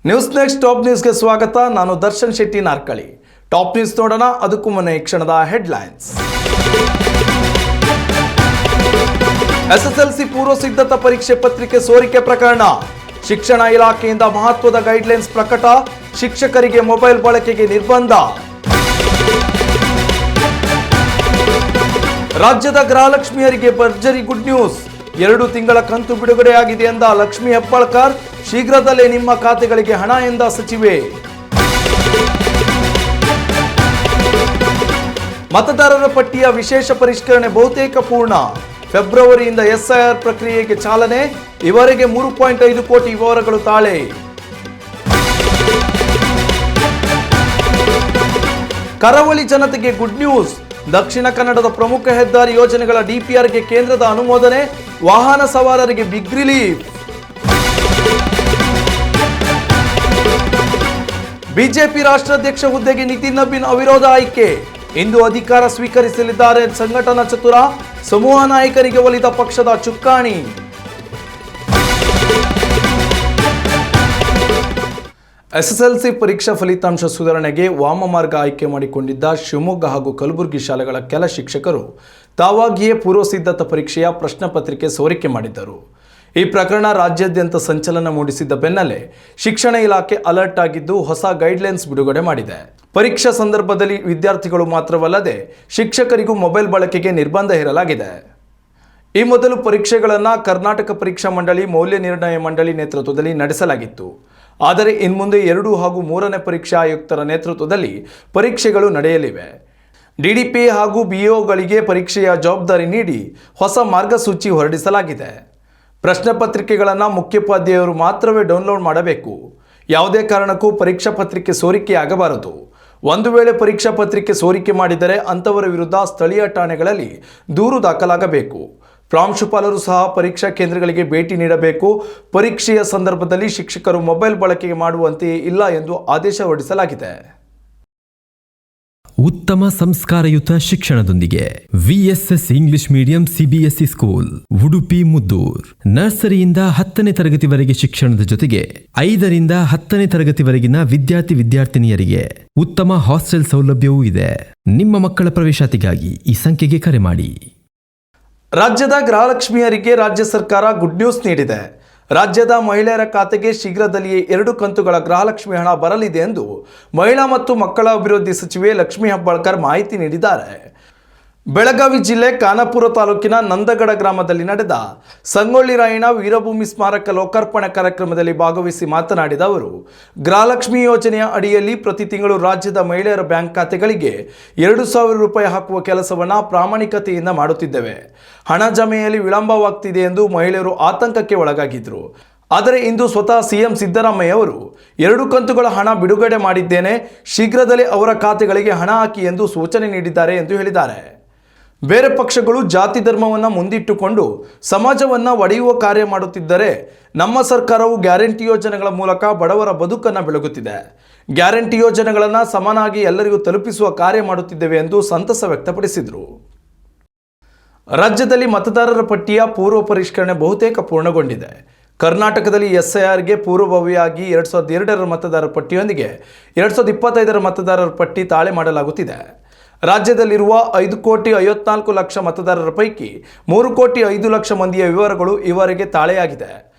News next top ನ್ಯೂಸ್ಗೆ ಸ್ವಾಗತ. ನಾನು ದರ್ಶನ್ ಶೆಟ್ಟಿ ನಾರ್ಕಳಿ. ಟಾಪ್ ನ್ಯೂಸ್ ನೋಡೋಣ. ಅದಕ್ಕೂ ಮುನ್ನ ಈ ಕ್ಷಣದ ಹೆಡ್ಲೈನ್ಸ್. ಎಸ್ಎಸ್ಎಲ್ಸಿ ಪೂರ್ವ ಸಿದ್ಧತಾ ಪರೀಕ್ಷೆ ಪತ್ರಿಕೆ ಸೋರಿಕೆ ಪ್ರಕರಣ. ಶಿಕ್ಷಣ ಇಲಾಖೆಯಿಂದ ಮಹತ್ವದ ಗೈಡ್ಲೈನ್ಸ್ ಪ್ರಕಟ. ಶಿಕ್ಷಕರಿಗೆ ಮೊಬೈಲ್ ಬಳಕೆಗೆ ನಿರ್ಬಂಧ. ರಾಜ್ಯದ ಗೃಹಲಕ್ಷ್ಮಿಯರಿಗೆ ಭರ್ಜರಿ ಗುಡ್ ನ್ಯೂಸ್. 2 ತಿಂಗಳ ಕಂತು ಬಿಡುಗಡೆಯಾಗಿದೆ ಎಂದ ಲಕ್ಷ್ಮಿ ಹೆಬ್ಬಾಳ್ಕರ್. ಶೀಘ್ರದಲ್ಲೇ ನಿಮ್ಮ ಖಾತೆಗಳಿಗೆ ಹಣ ಎಂದ ಸಚಿವೆ. ಮತದಾರರ ಪಟ್ಟಿಯ ವಿಶೇಷ ಪರಿಷ್ಕರಣೆ ಬಹುತೇಕ ಪೂರ್ಣ. ಫೆಬ್ರವರಿಯಿಂದ ಎಸ್ಐಆರ್ ಪ್ರಕ್ರಿಯೆಗೆ ಚಾಲನೆ. ಇವರೆಗೆ 3.5 ಕೋಟಿ ವಿವರಗಳು ತಾಳೆ. ಕರಾವಳಿ ಜನತೆಗೆ ಗುಡ್ ನ್ಯೂಸ್. ದಕ್ಷಿಣ ಕನ್ನಡದ ಪ್ರಮುಖ ಹೆದ್ದಾರಿ ಯೋಜನೆಗಳ ಡಿಪಿಆರ್ಗೆ ಕೇಂದ್ರದ ಅನುಮೋದನೆ. ವಾಹನ ಸವಾರರಿಗೆ ಬಿಗ್ ರಿಲೀಫ್. ಬಿಜೆಪಿ ರಾಷ್ಟ್ರಾಧ್ಯಕ್ಷ ಹುದ್ದೆಗೆ ನಿತಿನ್ ನಬೀನ್ ಅವಿರೋಧ ಆಯ್ಕೆ. ಇಂದು ಅಧಿಕಾರ ಸ್ವೀಕರಿಸಲಿದ್ದಾರೆ ಸಂಘಟನಾ ಚತುರ. ಸಮೂಹ ನಾಯಕರಿಗೆ ಒಲಿದ ಪಕ್ಷದ ಚುಕ್ಕಾಣಿ. ಎಸ್ಎಸ್ಎಲ್ಸಿ ಪರೀಕ್ಷಾ ಫಲಿತಾಂಶ ಸುಧಾರಣೆಗೆ ವಾಮಮಾರ್ಗ ಆಯ್ಕೆ ಮಾಡಿಕೊಂಡಿದ್ದ ಶಿವಮೊಗ್ಗ ಹಾಗೂ ಕಲಬುರಗಿ ಶಾಲೆಗಳ ಕೆಲ ಶಿಕ್ಷಕರು ತಾವಾಗಿಯೇ ಪೂರ್ವ ಸಿದ್ಧತಾ ಪರೀಕ್ಷೆಯ ಪ್ರಶ್ನೆ ಪತ್ರಿಕೆ ಸೋರಿಕೆ ಮಾಡಿದ್ದರು. ಈ ಪ್ರಕರಣ ರಾಜ್ಯಾದ್ಯಂತ ಸಂಚಲನ ಮೂಡಿಸಿದ್ದ ಬೆನ್ನಲ್ಲೇ ಶಿಕ್ಷಣ ಇಲಾಖೆ ಅಲರ್ಟ್ ಆಗಿದ್ದು ಹೊಸ ಗೈಡ್ಲೈನ್ಸ್ ಬಿಡುಗಡೆ ಮಾಡಿದೆ. ಪರೀಕ್ಷಾ ಸಂದರ್ಭದಲ್ಲಿ ವಿದ್ಯಾರ್ಥಿಗಳು ಮಾತ್ರವಲ್ಲದೆ ಶಿಕ್ಷಕರಿಗೂ ಮೊಬೈಲ್ ಬಳಕೆಗೆ ನಿರ್ಬಂಧ ಹೇರಲಾಗಿದೆ. ಈ ಮೊದಲು ಪರೀಕ್ಷೆಗಳನ್ನು ಕರ್ನಾಟಕ ಪರೀಕ್ಷಾ ಮಂಡಳಿ, ಮೌಲ್ಯ ನಿರ್ಣಯ ಮಂಡಳಿ ನೇತೃತ್ವದಲ್ಲಿ ನಡೆಸಲಾಗಿತ್ತು. ಆದರೆ ಇನ್ಮುಂದೆ 2 ಹಾಗೂ 3ನೇ ಪರೀಕ್ಷಾ ಆಯುಕ್ತರ ನೇತೃತ್ವದಲ್ಲಿ ಪರೀಕ್ಷೆಗಳು ನಡೆಯಲಿವೆ. ಡಿಡಿಪಿ ಹಾಗೂ ಬಿಇಒಗಳಿಗೆ ಪರೀಕ್ಷೆಯ ಜವಾಬ್ದಾರಿ ನೀಡಿ ಹೊಸ ಮಾರ್ಗಸೂಚಿ ಹೊರಡಿಸಲಾಗಿದೆ. ಪ್ರಶ್ನೆ ಪತ್ರಿಕೆಗಳನ್ನು ಮುಖ್ಯೋಪಾಧ್ಯಾಯರು ಮಾತ್ರವೇ ಡೌನ್ಲೋಡ್ ಮಾಡಬೇಕು. ಯಾವುದೇ ಕಾರಣಕ್ಕೂ ಪರೀಕ್ಷಾ ಪತ್ರಿಕೆ ಸೋರಿಕೆಯಾಗಬಾರದು. ಒಂದು ವೇಳೆ ಪರೀಕ್ಷಾ ಪತ್ರಿಕೆ ಸೋರಿಕೆ ಮಾಡಿದರೆ ಅಂಥವರ ವಿರುದ್ಧ ಸ್ಥಳೀಯ ಠಾಣೆಗಳಲ್ಲಿ ದೂರು ದಾಖಲಾಗಬೇಕು. ಪ್ರಾಂಶುಪಾಲರು ಸಹ ಪರೀಕ್ಷಾ ಕೇಂದ್ರಗಳಿಗೆ ಭೇಟಿ ನೀಡಬೇಕು. ಪರೀಕ್ಷೆಯ ಸಂದರ್ಭದಲ್ಲಿ ಶಿಕ್ಷಕರು ಮೊಬೈಲ್ ಬಳಕೆ ಮಾಡುವಂತೆಯೇ ಇಲ್ಲ ಎಂದು ಆದೇಶ ಹೊರಡಿಸಲಾಗಿದೆ. ಉತ್ತಮ ಸಂಸ್ಕಾರಯುತ ಶಿಕ್ಷಣದೊಂದಿಗೆ VSS English medium CBSE school, Udupi Muddur. ನರ್ಸರಿಯಿಂದ 10ನೇ ತರಗತಿವರೆಗೆ ಶಿಕ್ಷಣದ ಜೊತೆಗೆ 5ರಿಂದ 10ನೇ ತರಗತಿವರೆಗಿನ ವಿದ್ಯಾರ್ಥಿನಿಯರಿಗೆ ಉತ್ತಮ ಹಾಸ್ಟೆಲ್ ಸೌಲಭ್ಯವೂ ಇದೆ. ನಿಮ್ಮ ಮಕ್ಕಳ ಪ್ರವೇಶಾತಿಗಾಗಿ ಈ ಸಂಖ್ಯೆಗೆ ಕರೆ ಮಾಡಿ. ರಾಜ್ಯದ ಗೃಹಲಕ್ಷ್ಮಿಯರಿಗೆ ರಾಜ್ಯ ಸರ್ಕಾರ ಗುಡ್ ನ್ಯೂಸ್ ನೀಡಿದೆ. ರಾಜ್ಯದ ಮಹಿಳೆಯರ ಖಾತೆಗೆ ಶೀಘ್ರದಲ್ಲಿಯೇ 2 ಕಂತುಗಳ ಗೃಹಲಕ್ಷ್ಮಿ ಹಣ ಬರಲಿದೆ ಎಂದು ಮಹಿಳಾ ಮತ್ತು ಮಕ್ಕಳ ಅಭಿವೃದ್ಧಿ ಸಚಿವೆ ಲಕ್ಷ್ಮಿ ಹೆಬ್ಬಾಳ್ಕರ್ ಮಾಹಿತಿ ನೀಡಿದ್ದಾರೆ. ಬೆಳಗಾವಿ ಜಿಲ್ಲೆ ಖಾನಾಪುರ ತಾಲೂಕಿನ ನಂದಗಡ ಗ್ರಾಮದಲ್ಲಿ ನಡೆದ ಸಂಗೊಳ್ಳಿ ರಾಯಣ್ಣ ವೀರಭೂಮಿ ಸ್ಮಾರಕ ಲೋಕಾರ್ಪಣೆ ಕಾರ್ಯಕ್ರಮದಲ್ಲಿ ಭಾಗವಹಿಸಿ ಮಾತನಾಡಿದ ಅವರು, ಗೃಹಲಕ್ಷ್ಮಿ ಯೋಜನೆಯ ಅಡಿಯಲ್ಲಿ ಪ್ರತಿ ತಿಂಗಳು ರಾಜ್ಯದ ಮಹಿಳೆಯರ ಬ್ಯಾಂಕ್ ಖಾತೆಗಳಿಗೆ 2,000 ರೂಪಾಯಿ ಹಾಕುವ ಕೆಲಸವನ್ನು ಪ್ರಾಮಾಣಿಕತೆಯಿಂದ ಮಾಡುತ್ತಿದ್ದೇವೆ. ಹಣ ಜಮೆಯಲ್ಲಿ ವಿಳಂಬವಾಗ್ತಿದೆ ಎಂದು ಮಹಿಳೆಯರು ಆತಂಕಕ್ಕೆ ಒಳಗಾಗಿದ್ದರು. ಆದರೆ ಇಂದು ಸ್ವತಃ ಸಿಎಂ ಸಿದ್ದರಾಮಯ್ಯ ಅವರು 2 ಕಂತುಗಳ ಹಣ ಬಿಡುಗಡೆ ಮಾಡಿದ್ದೇನೆ, ಶೀಘ್ರದಲ್ಲೇ ಅವರ ಖಾತೆಗಳಿಗೆ ಹಣ ಹಾಕಿ ಎಂದು ಸೂಚನೆ ನೀಡಿದ್ದಾರೆ ಎಂದು ಹೇಳಿದ್ದಾರೆ. ಬೇರೆ ಪಕ್ಷಗಳು ಜಾತಿ ಧರ್ಮವನ್ನು ಮುಂದಿಟ್ಟುಕೊಂಡು ಸಮಾಜವನ್ನು ಒಡೆಯುವ ಕಾರ್ಯ ಮಾಡುತ್ತಿದ್ದರೆ, ನಮ್ಮ ಸರ್ಕಾರವು ಗ್ಯಾರಂಟಿ ಯೋಜನೆಗಳ ಮೂಲಕ ಬಡವರ ಬದುಕನ್ನು ಬೆಳಗುತ್ತಿದೆ. ಗ್ಯಾರಂಟಿ ಯೋಜನೆಗಳನ್ನು ಸಮನಾಗಿ ಎಲ್ಲರಿಗೂ ತಲುಪಿಸುವ ಕಾರ್ಯ ಮಾಡುತ್ತಿದ್ದೇವೆ ಎಂದು ಸಂತಸ ವ್ಯಕ್ತಪಡಿಸಿದರು. ರಾಜ್ಯದಲ್ಲಿ ಮತದಾರರ ಪಟ್ಟಿಯ ಪೂರ್ವ ಪರಿಷ್ಕರಣೆ ಬಹುತೇಕ ಪೂರ್ಣಗೊಂಡಿದೆ. ಕರ್ನಾಟಕದಲ್ಲಿ ಎಸ್ಐಆರ್ಗೆ ಪೂರ್ವಭಾವಿಯಾಗಿ 2002ರ ಮತದಾರರ ಪಟ್ಟಿಯೊಂದಿಗೆ 2025ರ ಮತದಾರರ ಪಟ್ಟಿ ತಾಳೆ ಮಾಡಲಾಗುತ್ತಿದೆ. ರಾಜ್ಯದಲ್ಲಿರುವ 5,54,00,000 ಮತದಾರರ ಪೈಕಿ 3,05,00,000 ಮಂದಿಯ ವಿವರಗಳು ಈವರೆಗೆ ತಾಳೆಯಾಗಿದೆ.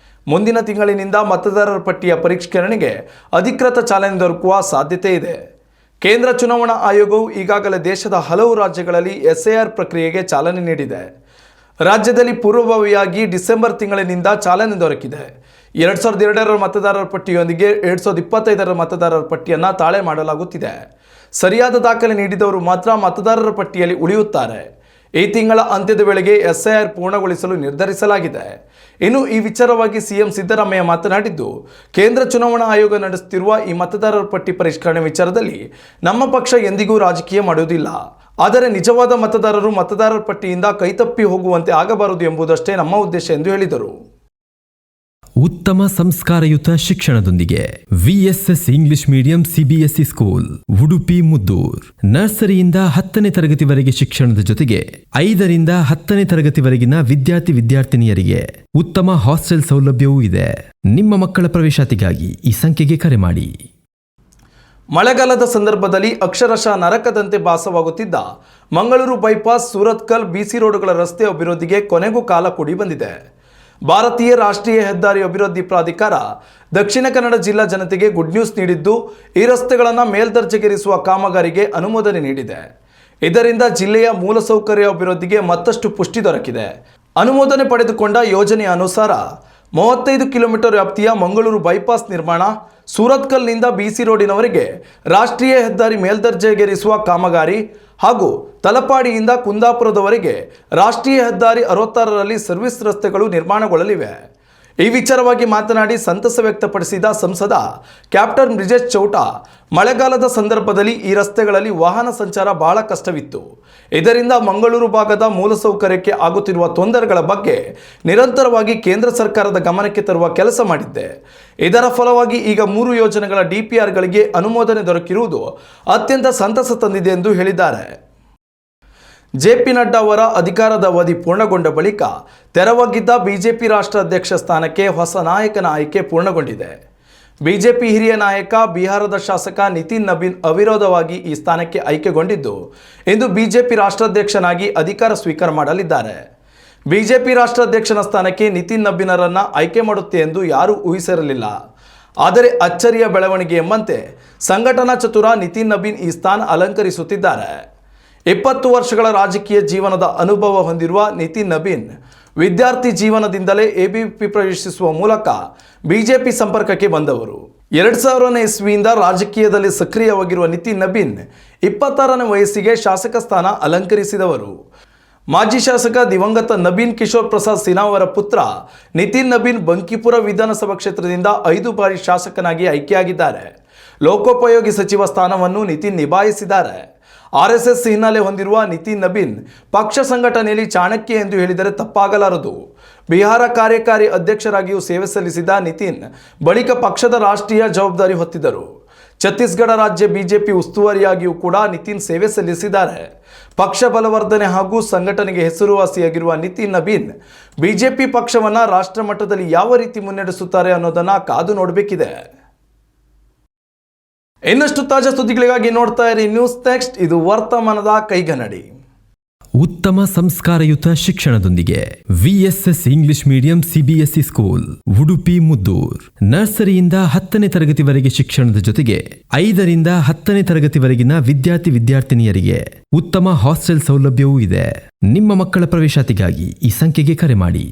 ಮುಂದಿನ ತಿಂಗಳಿನಿಂದ ಮತದಾರರ ಪಟ್ಟಿಯ ಪರಿಷ್ಕರಣೆಗೆ ಅಧಿಕೃತ ಚಾಲನೆ ದೊರಕುವ ಸಾಧ್ಯತೆ ಇದೆ. ಕೇಂದ್ರ ಚುನಾವಣಾ ಆಯೋಗವು ಈಗಾಗಲೇ ದೇಶದ ಹಲವು ರಾಜ್ಯಗಳಲ್ಲಿ ಎಸ್ಐಆರ್ ಪ್ರಕ್ರಿಯೆಗೆ ಚಾಲನೆ ನೀಡಿದೆ. ರಾಜ್ಯದಲ್ಲಿ ಪೂರ್ವಭಾವಿಯಾಗಿ ಡಿಸೆಂಬರ್ ತಿಂಗಳಿನಿಂದ ಚಾಲನೆ ದೊರಕಿದೆ. 2002ರ ಮತದಾರರ ಪಟ್ಟಿಯೊಂದಿಗೆ 2025ರ ಮತದಾರರ ಪಟ್ಟಿಯನ್ನು ತಾಳೆ ಮಾಡಲಾಗುತ್ತಿದೆ. ಸರಿಯಾದ ದಾಖಲೆ ನೀಡಿದವರು ಮಾತ್ರ ಮತದಾರರ ಪಟ್ಟಿಯಲ್ಲಿ ಉಳಿಯುತ್ತಾರೆ. ಈ ತಿಂಗಳ ಅಂತ್ಯದ ವೇಳೆಗೆ ಎಸ್ಐಆರ್ ಪೂರ್ಣಗೊಳಿಸಲು ನಿರ್ಧರಿಸಲಾಗಿದೆ. ಇನ್ನು ಈ ವಿಚಾರವಾಗಿ ಸಿಎಂ ಸಿದ್ದರಾಮಯ್ಯ ಮಾತನಾಡಿದ್ದು, ಕೇಂದ್ರ ಚುನಾವಣಾ ಆಯೋಗ ನಡೆಸುತ್ತಿರುವ ಈ ಮತದಾರರ ಪಟ್ಟಿ ಪರಿಷ್ಕರಣೆ ವಿಚಾರದಲ್ಲಿ ನಮ್ಮ ಪಕ್ಷ ಎಂದಿಗೂ ರಾಜಕೀಯ ಮಾಡುವುದಿಲ್ಲ. ಆದರೆ ನಿಜವಾದ ಮತದಾರರು ಮತದಾರರ ಪಟ್ಟಿಯಿಂದ ಕೈತಪ್ಪಿ ಹೋಗುವಂತೆ ಆಗಬಾರದು ಎಂಬುದಷ್ಟೇ ನಮ್ಮ ಉದ್ದೇಶ ಎಂದು ಹೇಳಿದರು. ಉತ್ತಮ ಸಂಸ್ಕಾರಯುತ ಶಿಕ್ಷಣದೊಂದಿಗೆ VSS English medium CBSE school Udupi Muddur. ನರ್ಸರಿಯಿಂದ 10ನೇ ತರಗತಿವರೆಗೆ ಶಿಕ್ಷಣದ ಜೊತೆಗೆ 5ರಿಂದ 10ನೇ ತರಗತಿವರೆಗಿನ ವಿದ್ಯಾರ್ಥಿನಿಯರಿಗೆ ಉತ್ತಮ ಹಾಸ್ಟೆಲ್ ಸೌಲಭ್ಯವೂ ಇದೆ. ನಿಮ್ಮ ಮಕ್ಕಳ ಪ್ರವೇಶಾತಿಗಾಗಿ ಈ ಸಂಖ್ಯೆಗೆ ಕರೆ ಮಾಡಿ. ಮಳೆಗಾಲದ ಸಂದರ್ಭದಲ್ಲಿ ಅಕ್ಷರಶಃ ನರಕದಂತೆ ಭಾಸವಾಗುತ್ತಿದ್ದ ಮಂಗಳೂರು ಬೈಪಾಸ್ ಸೂರತ್ಕಲ್ ಬಿಸಿ ರೋಡ್ಗಳ ರಸ್ತೆ ಅಭಿವೃದ್ಧಿಗೆ ಕೊನೆಗೂ ಕಾಲ ಕೂಡಿ ಬಂದಿದೆ. ಭಾರತೀಯ ರಾಷ್ಟ್ರೀಯ ಹೆದ್ದಾರಿ ಅಭಿವೃದ್ಧಿ ಪ್ರಾಧಿಕಾರ ದಕ್ಷಿಣ ಕನ್ನಡ ಜಿಲ್ಲಾ ಜನತೆಗೆ ಗುಡ್ ನ್ಯೂಸ್ ನೀಡಿದ್ದು, ಈ ರಸ್ತೆಗಳನ್ನು ಮೇಲ್ದರ್ಜೆಗೇರಿಸುವ ಕಾಮಗಾರಿಗೆ ಅನುಮೋದನೆ ನೀಡಿದೆ. ಇದರಿಂದ ಜಿಲ್ಲೆಯ ಮೂಲಸೌಕರ್ಯ ಅಭಿವೃದ್ಧಿಗೆ ಮತ್ತಷ್ಟು ಪುಷ್ಟಿ ದೊರಕಿದೆ. ಅನುಮೋದನೆ ಪಡೆದುಕೊಂಡ ಯೋಜನೆಯ ಅನುಸಾರ 35 ಕಿಲೋಮೀಟರ್ ವ್ಯಾಪ್ತಿಯ ಮಂಗಳೂರು ಬೈಪಾಸ್ ನಿರ್ಮಾಣ, ಸೂರತ್ಕಲ್ನಿಂದ ಬಿಸಿ ರೋಡಿನವರೆಗೆ ರಾಷ್ಟ್ರೀಯ ಹೆದ್ದಾರಿ ಮೇಲ್ದರ್ಜೆಗೇರಿಸುವ ಕಾಮಗಾರಿ ಹಾಗೂ ತಲಪಾಡಿಯಿಂದ ಕುಂದಾಪುರದವರೆಗೆ ರಾಷ್ಟ್ರೀಯ ಹೆದ್ದಾರಿ 66ರಲ್ಲಿ ಸರ್ವಿಸ್ ರಸ್ತೆಗಳು ನಿರ್ಮಾಣಗೊಳ್ಳಲಿವೆ. ಈ ವಿಚಾರವಾಗಿ ಮಾತನಾಡಿ ಸಂತಸ ವ್ಯಕ್ತಪಡಿಸಿದ ಸಂಸದ ಕ್ಯಾಪ್ಟನ್ ಬ್ರಿಜೇಶ್ ಚೌಟಾ, ಮಳೆಗಾಲದ ಸಂದರ್ಭದಲ್ಲಿ ಈ ರಸ್ತೆಗಳಲ್ಲಿ ವಾಹನ ಸಂಚಾರ ಬಹಳ ಕಷ್ಟವಿತ್ತು. ಇದರಿಂದ ಮಂಗಳೂರು ಭಾಗದ ಮೂಲಸೌಕರ್ಯಕ್ಕೆ ಆಗುತ್ತಿರುವ ತೊಂದರೆಗಳ ಬಗ್ಗೆ ನಿರಂತರವಾಗಿ ಕೇಂದ್ರ ಸರ್ಕಾರದ ಗಮನಕ್ಕೆ ತರುವ ಕೆಲಸ ಮಾಡಿದ್ದೆ. ಇದರ ಫಲವಾಗಿ ಈಗ 3 ಯೋಜನೆಗಳ DPRಗಳಿಗೆ ಅನುಮೋದನೆ ದೊರಕಿರುವುದು ಅತ್ಯಂತ ಸಂತಸ ತಂದಿದೆ ಎಂದು ಹೇಳಿದ್ದಾರೆ. JP ನಡ್ಡಾ ಅವರ ಅಧಿಕಾರದ ಅವಧಿ ಪೂರ್ಣಗೊಂಡ ಬಳಿಕ ತೆರವಾಗಿದ್ದ ಬಿಜೆಪಿ ರಾಷ್ಟ್ರ ಅಧ್ಯಕ್ಷ ಸ್ಥಾನಕ್ಕೆ ಹೊಸ ನಾಯಕನ ಆಯ್ಕೆ ಪೂರ್ಣಗೊಂಡಿದೆ. ಬಿಜೆಪಿ ಹಿರಿಯ ನಾಯಕ ಬಿಹಾರದ ಶಾಸಕ ನಿತಿನ್ ನಬೀನ್ ಅವಿರೋಧವಾಗಿ ಈ ಸ್ಥಾನಕ್ಕೆ ಆಯ್ಕೆಗೊಂಡಿದ್ದು, ಇಂದು ಬಿಜೆಪಿ ರಾಷ್ಟ್ರಾಧ್ಯಕ್ಷನಾಗಿ ಅಧಿಕಾರ ಸ್ವೀಕಾರ ಮಾಡಲಿದ್ದಾರೆ. ಬಿಜೆಪಿ ರಾಷ್ಟ್ರಾಧ್ಯಕ್ಷನ ಸ್ಥಾನಕ್ಕೆ ನಿತಿನ್ ನಬೀನರನ್ನು ಆಯ್ಕೆ ಮಾಡುತ್ತೆ ಎಂದು ಯಾರೂ ಊಹಿಸಿರಲಿಲ್ಲ. ಆದರೆ ಅಚ್ಚರಿಯ ಬೆಳವಣಿಗೆ ಎಂಬಂತೆ ಸಂಘಟನಾ ಚತುರ ನಿತಿನ್ ನಬೀನ್ ಈ ಸ್ಥಾನ ಅಲಂಕರಿಸುತ್ತಿದ್ದಾರೆ. 20 ವರ್ಷಗಳ ರಾಜಕೀಯ ಜೀವನದ ಅನುಭವ ಹೊಂದಿರುವ ನಿತಿನ್ ನಬೀನ್ ವಿದ್ಯಾರ್ಥಿ ಜೀವನದಿಂದಲೇ ABVP ಪ್ರವೇಶಿಸುವ ಮೂಲಕ ಬಿಜೆಪಿ ಸಂಪರ್ಕಕ್ಕೆ ಬಂದವರು. 2000ನೇ ಇಸ್ವಿಯಿಂದ ರಾಜಕೀಯದಲ್ಲಿ ಸಕ್ರಿಯವಾಗಿರುವ ನಿತಿನ್ ನಬೀನ್ 26ನೇ ವಯಸ್ಸಿಗೆ ಶಾಸಕ ಸ್ಥಾನ ಅಲಂಕರಿಸಿದವರು. ಮಾಜಿ ಶಾಸಕ ದಿವಂಗತ ನಬೀನ್ ಕಿಶೋರ್ ಪ್ರಸಾದ್ ಸಿನ್ಹಾ ಅವರ ಪುತ್ರ ನಿತಿನ್ ನಬೀನ್ ಬಂಕಿಪುರ ವಿಧಾನಸಭಾ ಕ್ಷೇತ್ರದಿಂದ 5 ಬಾರಿ ಶಾಸಕನಾಗಿ ಆಯ್ಕೆಯಾಗಿದ್ದಾರೆ. ಲೋಕೋಪಯೋಗಿ ಸಚಿವ ಸ್ಥಾನವನ್ನು ನಿತಿನ್ ನಿಭಾಯಿಸಿದ್ದಾರೆ. RSS ಹಿನ್ನೆಲೆ ಹೊಂದಿರುವ ನಿತಿನ್ ನಬೀನ್ ಪಕ್ಷ ಸಂಘಟನೆಯಲ್ಲಿ ಚಾಣಕ್ಯ ಎಂದು ಹೇಳಿದರೆ ತಪ್ಪಾಗಲಾರದು. ಬಿಹಾರ ಕಾರ್ಯಕಾರಿ ಅಧ್ಯಕ್ಷರಾಗಿಯೂ ಸೇವೆ ಸಲ್ಲಿಸಿದ ನಿತಿನ್ ಬಳಿಕ ಪಕ್ಷದ ರಾಷ್ಟ್ರೀಯ ಜವಾಬ್ದಾರಿ ಹೊತ್ತಿದ್ದರು. ಛತ್ತೀಸ್ಗಢ ರಾಜ್ಯ ಬಿಜೆಪಿ ಉಸ್ತುವಾರಿಯಾಗಿಯೂ ಕೂಡ ನಿತಿನ್ ಸೇವೆ ಸಲ್ಲಿಸಿದ್ದಾರೆ. ಪಕ್ಷ ಬಲವರ್ಧನೆ ಹಾಗೂ ಸಂಘಟನೆಗೆ ಹೆಸರುವಾಸಿಯಾಗಿರುವ ನಿತಿನ್ ನಬೀನ್ ಬಿಜೆಪಿ ಪಕ್ಷವನ್ನು ರಾಷ್ಟ್ರ ಮಟ್ಟದಲ್ಲಿ ಯಾವ ರೀತಿ ಮುನ್ನಡೆಸುತ್ತಾರೆ ಅನ್ನೋದನ್ನು ಕಾದು ನೋಡಬೇಕಿದೆ. ಇನ್ನಷ್ಟು ತಾಜಾ ಸುದ್ದಿಗಳಿಗಾಗಿ ನೋಡ್ತಾ ಇರಿ ನ್ಯೂಸ್ ನೆಕ್ಸ್ಟ್. ಇದು ವರ್ತಮಾನದ ಕೈಗನ್ನಡಿ. ಉತ್ತಮ ಸಂಸ್ಕಾರಯುತ ಶಿಕ್ಷಣದೊಂದಿಗೆ VSS English medium CBSE school Udupi Muddur. ನರ್ಸರಿಯಿಂದ 10ನೇ ತರಗತಿವರೆಗೆ ಶಿಕ್ಷಣದ ಜೊತೆಗೆ 5ರಿಂದ 10ನೇ ತರಗತಿವರೆಗಿನ ವಿದ್ಯಾರ್ಥಿನಿಯರಿಗೆ ಉತ್ತಮ ಹಾಸ್ಟೆಲ್ ಸೌಲಭ್ಯವೂ ಇದೆ. ನಿಮ್ಮ ಮಕ್ಕಳ ಪ್ರವೇಶಾತಿಗಾಗಿ ಈ ಸಂಖ್ಯೆಗೆ ಕರೆ ಮಾಡಿ.